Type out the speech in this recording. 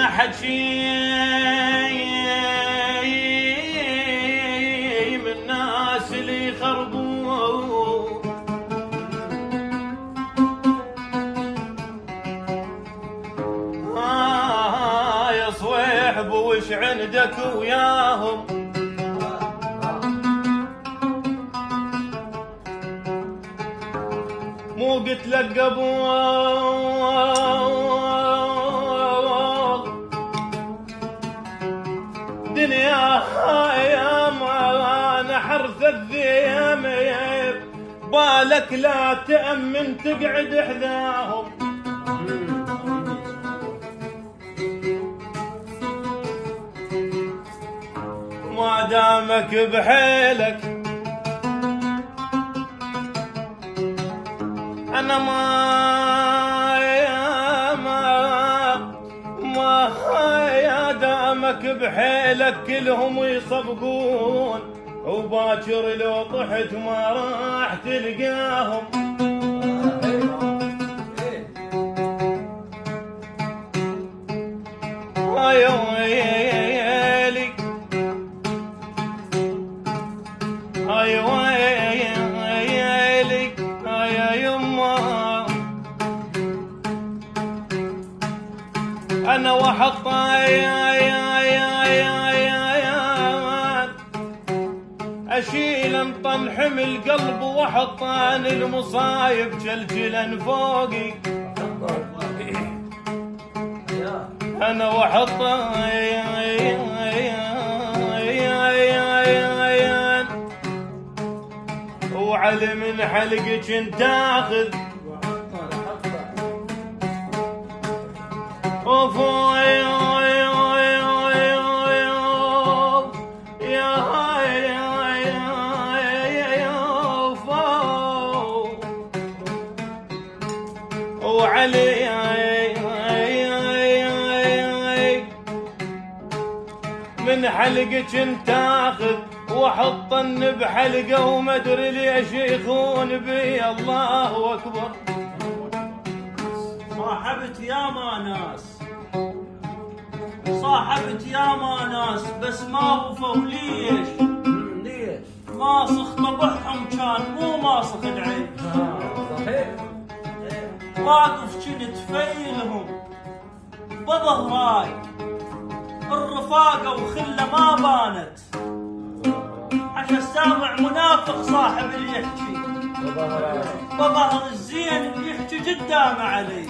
انا حكيم الناس اللي يخربون يا صويحب وش عندك وياهم مو قلت لك دنيا يا ما نحرث الذيم بالك لا تأمن تقعد حذاهم ما دامك بحيلك أنا ما يا دامك بحيلك كلهم يصبقون وباكر لو طحت ما راح تلقاهم يا ويلي يا ويلي يا يما أنا وحط أشيل انطن حمل قلب وحطان المصايب جلجلا فوقي أنا وحط وعلي من حلقك انت اخذ وعلي من حلقك انت اخذ وحطن بحلقه وما ادري ليش يخون بي الله اكبر صاحبت ياما ناس صاحبت ياما ناس بس ما وفوا ليش ماسخ طبعهم كان مو ماسخ العين واقف كنت فيلهم بظهراي الرفاقة وخلة ما بانت عشان السامع منافق صاحب اللي يحكي بظهر الزين اللي يحكي قدام علي